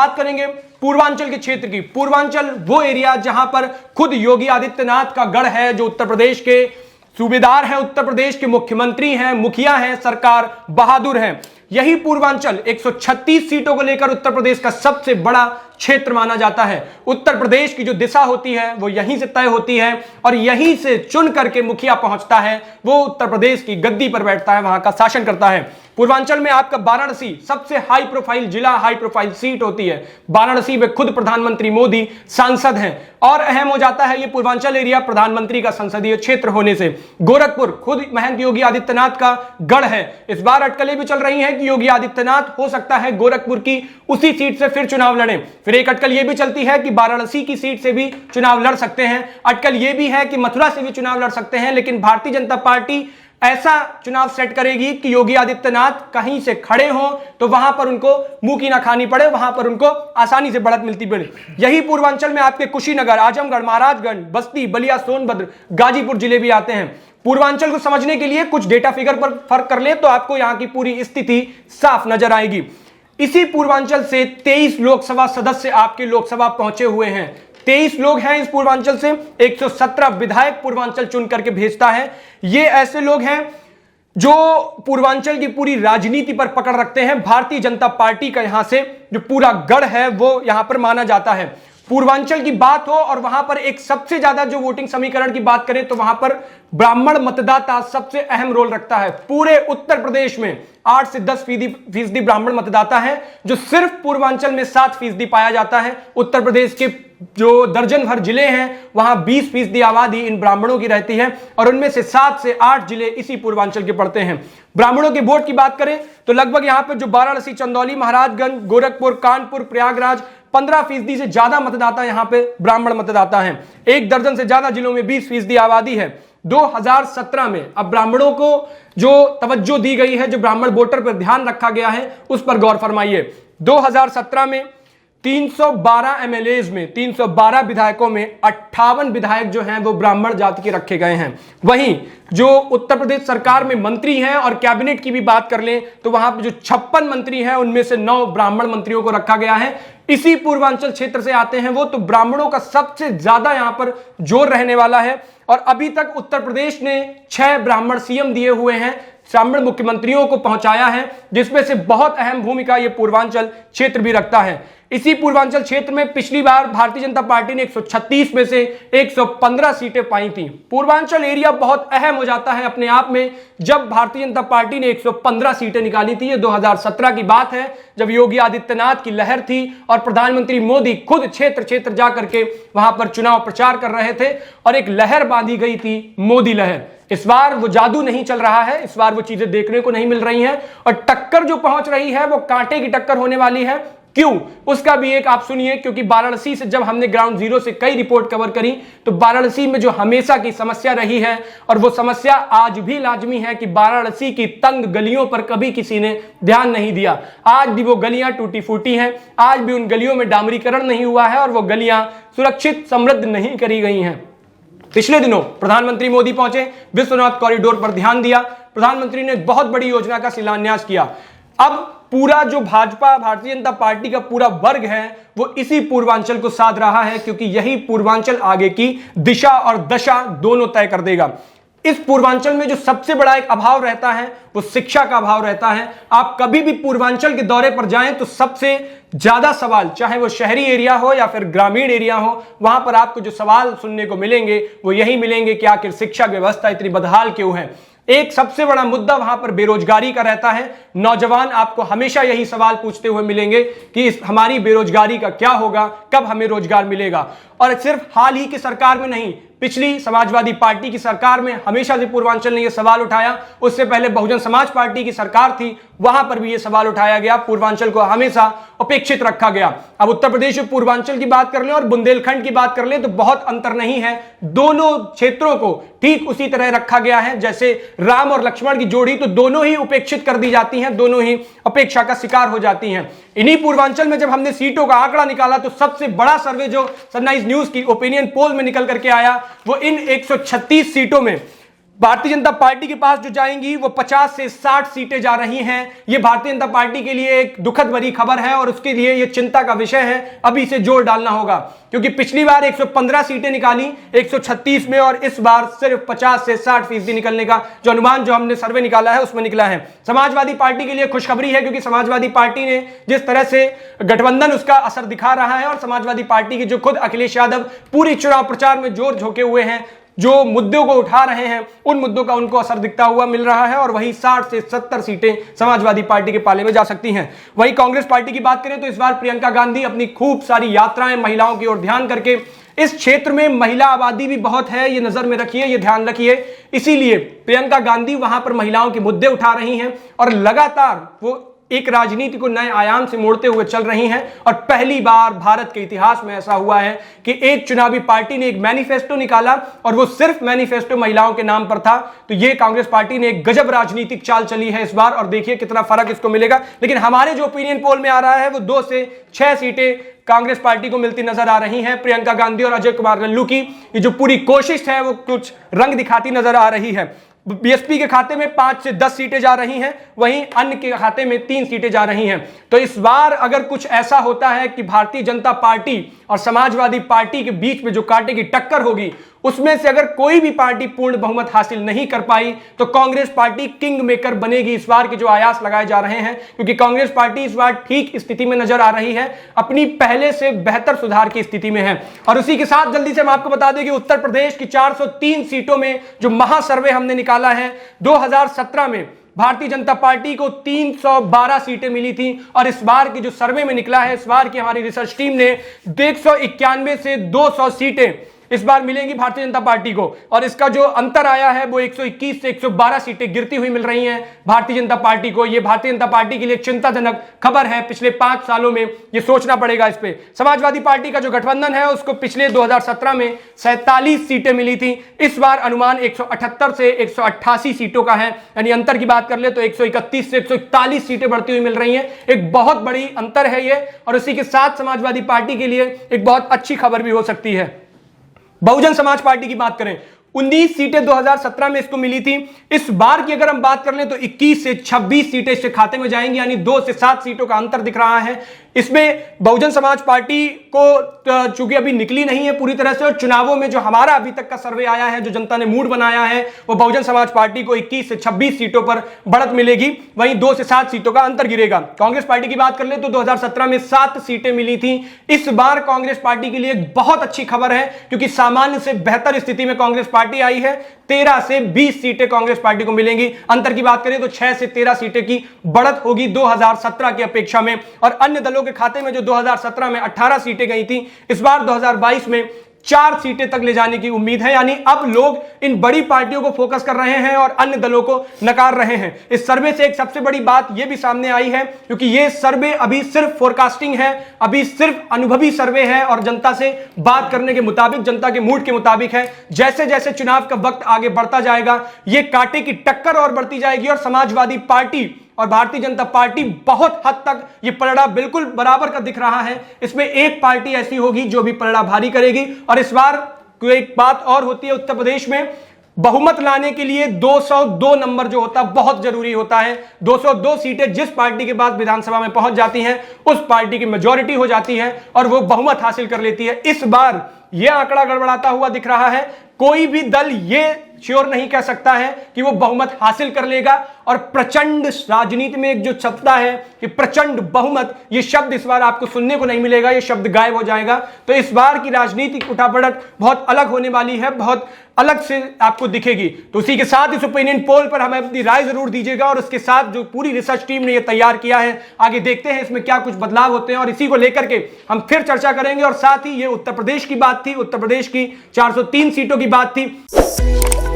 बात करेंगे पूर्वांचल के क्षेत्र की। पूर्वांचल वो एरिया जहां पर खुद योगी आदित्यनाथ का गढ़ है, जो उत्तर प्रदेश के सूबेदार हैं, उत्तर प्रदेश के मुख्यमंत्री हैं, मुखिया हैं, सरकार बहादुर हैं। यही पूर्वांचल 136 सीटों को लेकर उत्तर प्रदेश का सबसे बड़ा क्षेत्र माना जाता है। उत्तर प्रदेश की जो दिशा होती है वो यहीं से तय होती है और यहीं से चुन करके मुखिया पहुंचता है, वो उत्तर प्रदेश की गद्दी पर बैठता है, वहां का शासन करता है। पूर्वांचल में आपका वाराणसी सबसे हाई प्रोफाइल जिला, हाई प्रोफाइल सीट होती है। वाराणसी में खुद प्रधानमंत्री मोदी सांसद हैं और अहम हो जाता है ये पूर्वांचल एरिया प्रधानमंत्री का संसदीय क्षेत्र होने से। गोरखपुर खुद महंत योगी आदित्यनाथ का गढ़ है। इस बार अटकलें भी चल रही हैं कि योगी आदित्यनाथ हो सकता है गोरखपुर की उसी सीट से फिर चुनाव लड़ें। फिर एक अटकल यह भी चलती है कि वाराणसी की सीट से भी चुनाव लड़ सकते हैं। अटकल यह भी है कि मथुरा से भी चुनाव लड़ सकते हैं। लेकिन भारतीय जनता पार्टी ऐसा चुनाव सेट करेगी कि योगी आदित्यनाथ कहीं से खड़े हों तो वहां पर उनको मुंह की ना खानी पड़े, वहां पर उनको आसानी से बढ़त मिलती पड़े। यही पूर्वांचल में आपके कुशीनगर, आजमगढ़, महाराजगंज, बस्ती, बलिया, सोनभद्र, गाजीपुर जिले भी आते हैं। पूर्वांचल को समझने के लिए कुछ डेटा फिगर पर फर्क कर ले तो आपको यहां की पूरी स्थिति साफ नजर आएगी। इसी पूर्वांचल से 23 लोकसभा सदस्य आपके लोकसभा पहुंचे हुए हैं। 23 लोग हैं इस पूर्वांचल से। 117 विधायक पूर्वांचल चुन करके भेजता है। ये ऐसे लोग हैं जो पूर्वांचल की पूरी राजनीति पर पकड़ रखते हैं। भारतीय जनता पार्टी का यहां से जो पूरा गढ़ है वो यहां पर माना जाता है। पूर्वांचल की बात हो और वहां पर एक सबसे ज्यादा जो वोटिंग समीकरण की बात करें तो वहां पर ब्राह्मण मतदाता सबसे अहम रोल रखता है। पूरे उत्तर प्रदेश में 8 से 10 फीसदी ब्राह्मण मतदाता है, जो सिर्फ पूर्वांचल में 7% पाया जाता है। उत्तर प्रदेश के जो दर्जन भर जिले हैं वहां 20% आबादी इन ब्राह्मणों की रहती है और उनमें से 7 से 8 जिले इसी पूर्वांचल के पड़ते हैं। ब्राह्मणों के वोट की बात करें तो लगभग यहां पर जो वाराणसी, चंदौली, महाराजगंज, गोरखपुर, कानपुर, प्रयागराज 15% से ज्यादा मतदाता यहां पे ब्राह्मण मतदाता हैं। 1 दर्जन से ज्यादा जिलों में 20% आबादी है। 2017 में अब ब्राह्मणों को जो तवज्जो दी गई है, जो ब्राह्मण वोटर पर ध्यान रखा गया है, उस पर गौर फरमाइए। 2017 में 312 एमएलएज में 312 विधायकों में 58 विधायक जो हैं वो ब्राह्मण जाति के रखे गए हैं। वहीं जो उत्तर प्रदेश सरकार में मंत्री हैं और कैबिनेट की भी बात कर लें तो वहां पर जो 56 मंत्री हैं उनमें से 9 ब्राह्मण मंत्रियों को रखा गया है। इसी पूर्वांचल क्षेत्र से आते हैं वो, तो ब्राह्मणों का सबसे ज्यादा यहां पर जोर रहने वाला है। और अभी तक उत्तर प्रदेश ने 6 ब्राह्मण सीएम दिए हुए हैं, ब्राह्मण मुख्यमंत्रियों को पहुंचाया है, जिसमें से बहुत अहम भूमिका ये पूर्वांचल क्षेत्र भी रखता है। इसी पूर्वांचल क्षेत्र में पिछली बार भारतीय जनता पार्टी ने 136 में से 115 सीटें पाई थी। पूर्वांचल एरिया बहुत अहम हो जाता है अपने आप में जब भारतीय जनता पार्टी ने 115 सीटें निकाली थी। ये 2017 की बात है जब योगी आदित्यनाथ की लहर थी और प्रधानमंत्री मोदी खुद क्षेत्र क्षेत्र जाकर के वहां पर चुनाव प्रचार कर रहे थे और एक लहर बांधी गई थी, मोदी लहर। इस बार वो जादू नहीं चल रहा है, इस बार वो चीजें देखने को नहीं मिल रही हैं और टक्कर जो पहुंच रही है वो कांटे की टक्कर होने वाली है। क्यों, उसका भी एक आप सुनिए। क्योंकि वाराणसी से जब हमने ग्राउंड जीरो से कई रिपोर्ट कवर करी तो वाराणसी में जो हमेशा की समस्या रही है और वो समस्या आज भी लाजमी है कि वाराणसी की तंग गलियों पर कभी किसी ने ध्यान नहीं दिया। आज भी वो गलियां टूटी फूटी हैं, आज भी उन गलियों में डामरीकरण नहीं हुआ है और वो गलियां सुरक्षित समृद्ध नहीं करी गई हैं। पिछले दिनों प्रधानमंत्री मोदी पहुंचे, विश्वनाथ कॉरिडोर पर ध्यान दिया। प्रधानमंत्री ने बहुत बड़ी योजना का शिलान्यास किया। अब पूरा जो भाजपा, भारतीय जनता पार्टी का पूरा वर्ग है वो इसी पूर्वांचल को साध रहा है, क्योंकि यही पूर्वांचल आगे की दिशा और दशा दोनों तय कर देगा। इस पूर्वांचल में जो सबसे बड़ा एक अभाव रहता है वो शिक्षा का अभाव रहता है। आप कभी भी पूर्वांचल के दौरे पर जाएं तो सबसे ज्यादा सवाल, चाहे वो शहरी एरिया हो या फिर ग्रामीण एरिया हो, वहां पर आपको जो सवाल सुनने को मिलेंगे वो यही मिलेंगे कि आखिर शिक्षा व्यवस्था इतनी बदहाल क्यों है। एक सबसे बड़ा मुद्दा वहां पर बेरोजगारी का रहता है। नौजवान आपको हमेशा यही सवाल पूछते हुए मिलेंगे कि हमारी बेरोजगारी का क्या होगा, कब हमें रोजगार मिलेगा। और सिर्फ हाल ही की सरकार में नहीं, पिछली समाजवादी पार्टी की सरकार में हमेशा से पूर्वांचल ने यह सवाल उठाया। उससे पहले बहुजन समाज पार्टी की सरकार थी, वहां पर भी यह सवाल उठाया गया। पूर्वांचल को हमेशा उपेक्षित रखा गया। अब उत्तर प्रदेश में पूर्वांचल की बात कर लें और बुंदेलखंड की बात कर लें तो बहुत अंतर नहीं है। दोनों क्षेत्रों को ठीक उसी तरह रखा गया है जैसे राम और लक्ष्मण की जोड़ी, तो दोनों ही उपेक्षित कर दी जाती हैं, दोनों ही अपेक्षा का शिकार हो जाती हैं। इन्हीं पूर्वांचल में जब हमने सीटों का आंकड़ा निकाला तो सबसे बड़ा सर्वे जो सनराइज न्यूज की ओपिनियन पोल में निकल करके आया वो इन 136 सीटों में भारतीय जनता पार्टी के पास जो जाएंगी वो 50 से 60 सीटें जा रही हैं। ये भारतीय जनता पार्टी के लिए एक दुखद भरी खबर है और उसके लिए ये चिंता का विषय है। अभी इसे जोर डालना होगा क्योंकि पिछली बार 115 सीटें निकाली 136 में और इस बार सिर्फ 50 से 60% निकलने का जो अनुमान जो हमने सर्वे निकाला है उसमें निकला है। समाजवादी पार्टी के लिए खुशखबरी है क्योंकि समाजवादी पार्टी ने जिस तरह से गठबंधन उसका असर दिखा रहा है और समाजवादी पार्टी के जो खुद अखिलेश यादव पूरी चुनाव प्रचार में जोर झोंके हुए हैं, जो मुद्दों को उठा रहे हैं, उन मुद्दों का उनको असर दिखता हुआ मिल रहा है और वही 60 से 70 सीटें समाजवादी पार्टी के पाले में जा सकती हैं। वहीं कांग्रेस पार्टी की बात करें तो इस बार प्रियंका गांधी अपनी खूब सारी यात्राएं महिलाओं की ओर ध्यान करके, इस क्षेत्र में महिला आबादी भी बहुत है, ये नजर में रखिए, ये ध्यान रखिए, इसीलिए प्रियंका गांधी वहां पर महिलाओं के मुद्दे उठा रही हैं और लगातार वो एक राजनीति को नए आयाम से मोड़ते हुए चल रही हैं। और पहली बार भारत के इतिहास में ऐसा हुआ है कि एक चुनावी पार्टी ने एक मैनिफेस्टो निकाला और वो सिर्फ मैनिफेस्टो महिलाओं के नाम पर था। तो ये कांग्रेस पार्टी ने एक गजब राजनीतिक चाल चली है इस बार और देखिए कितना फर्क इसको मिलेगा। लेकिन हमारे जो ओपिनियन पोल में आ रहा है वो 2 से 6 सीटें कांग्रेस पार्टी को मिलती नजर आ रही हैं। प्रियंका गांधी और अजय कुमार लल्लू की ये जो पूरी कोशिश है वो कुछ रंग दिखाती नजर आ रही है। बीएसपी के खाते में 5 से 10 सीटें जा रही हैं, वहीं अन्य के खाते में 3 सीटें जा रही हैं। तो इस बार अगर कुछ ऐसा होता है कि भारतीय जनता पार्टी और समाजवादी पार्टी के बीच में जो कांटे की टक्कर होगी उसमें से अगर कोई भी पार्टी पूर्ण बहुमत हासिल नहीं कर पाई तो कांग्रेस पार्टी किंग मेकर बनेगी। इस बार के जो आयास लगाए जा रहे हैं क्योंकि कांग्रेस पार्टी इस बार ठीक स्थिति में नजर आ रही है, अपनी पहले से बेहतर सुधार की स्थिति में है। और उसी के साथ जल्दी से हम आपको बता दें कि उत्तर प्रदेश की 403 सीटों में जो महासर्वे हमने निकाला है 2017 में भारतीय जनता पार्टी को 312 सीटें मिली थी और इस बार की जो सर्वे में निकला है, इस बार की हमारी रिसर्च टीम ने 191 से 200 सीटें इस बार मिलेंगी भारतीय जनता पार्टी को और इसका जो अंतर आया है वो 121 से 112 सीटें गिरती हुई मिल रही हैं भारतीय जनता पार्टी को। ये भारतीय जनता पार्टी के लिए चिंताजनक खबर है। पिछले 5 सालों में ये सोचना पड़ेगा इस पे। समाजवादी पार्टी का जो गठबंधन है उसको पिछले 2017 में 47 सीटें मिली थी, इस बार अनुमान 178 से 188 सीटों का है, यानी अंतर की बात कर ले तो 131 से 141 सीटें बढ़ती हुई मिल रही हैं। एक बहुत बड़ी अंतर है ये और उसी के साथ समाजवादी पार्टी के लिए एक बहुत अच्छी खबर भी हो सकती है। बहुजन समाज पार्टी की बात करें 19 सीटें 2017 में इसको मिली थी, इस बार की अगर हम बात कर लें तो 21 से 26 सीटें इसके खाते में जाएंगी, यानी 2 से 7 सीटों का अंतर दिख रहा है। इसमें बहुजन समाज पार्टी को चूंकि अभी निकली नहीं है पूरी तरह से और चुनावों में जो हमारा अभी तक का सर्वे आया है, जो जनता ने मूड बनाया है, वो बहुजन समाज पार्टी को 21 से 26 सीटों पर बढ़त मिलेगी, वहीं 2 से 7 सीटों का अंतर गिरेगा। कांग्रेस पार्टी की बात कर ले तो 2017 में 7 सीटें मिली थी, इस बार कांग्रेस पार्टी के लिए एक बहुत अच्छी खबर है क्योंकि सामान्य से बेहतर स्थिति में कांग्रेस पार्टी आई है। 13 से 20 सीटें कांग्रेस पार्टी को मिलेंगी। अंतर की बात करें तो 6 से 13 सीटें की बढ़त होगी 2017 की अपेक्षा में और अन्य दलों के खाते में जो 2017 में 18 सीटें गई थी, इस बार 2022 में 4 सीटें तक ले जाने की उम्मीद है। यानी अब लोग इन बड़ी पार्टियों को फोकस कर रहे हैं और अन्य दलों को नकार रहे हैं। इस सर्वे से एक सबसे बड़ी बात यह भी सामने आई है क्योंकि यह सर्वे अभी सिर्फ फोरकास्टिंग है, अभी सिर्फ अनुभवी सर्वे है और जनता से बात करने के मुताबिक, जनता के मूड के मुताबिक है। जैसे जैसे चुनाव का वक्त आगे बढ़ता जाएगा यह कांटे की टक्कर और बढ़ती जाएगी और समाजवादी पार्टी और भारतीय जनता पार्टी बहुत हद तक ये पलड़ा बिल्कुल बराबर का दिख रहा है। इसमें एक पार्टी ऐसी होगी जो भी पलड़ा भारी करेगी और इस बार एक बात और होती है, उत्तर प्रदेश में बहुमत लाने के लिए 202 नंबर जो होता है बहुत जरूरी होता है। 202 सीटें जिस पार्टी के पास विधानसभा में पहुंच जाती हैं उस पार्टी की मेजॉरिटी हो जाती है और वो बहुमत हासिल कर लेती है। इस बार यह आंकड़ा गड़बड़ाता हुआ दिख रहा है, कोई भी दल ये श्योर नहीं कह सकता है कि वो बहुमत हासिल कर लेगा और प्रचंड राजनीति में एक जो शब्द है कि प्रचंड बहुमत, ये शब्द इस बार आपको सुनने को नहीं मिलेगा, ये शब्द गायब हो जाएगा। तो इस बार की राजनीतिक उठापड़क बहुत अलग होने वाली है, बहुत अलग से आपको दिखेगी। तो उसी के साथ इस ओपिनियन पोल पर हमें अपनी राय जरूर दीजिएगा और उसके साथ जो पूरी रिसर्च टीम ने ये तैयार किया है, आगे देखते हैं इसमें क्या कुछ बदलाव होते हैं और इसी को लेकर के हम फिर चर्चा करेंगे। और साथ ही ये उत्तर प्रदेश की बात थी, उत्तर प्रदेश की 403 सीटों की बात थी।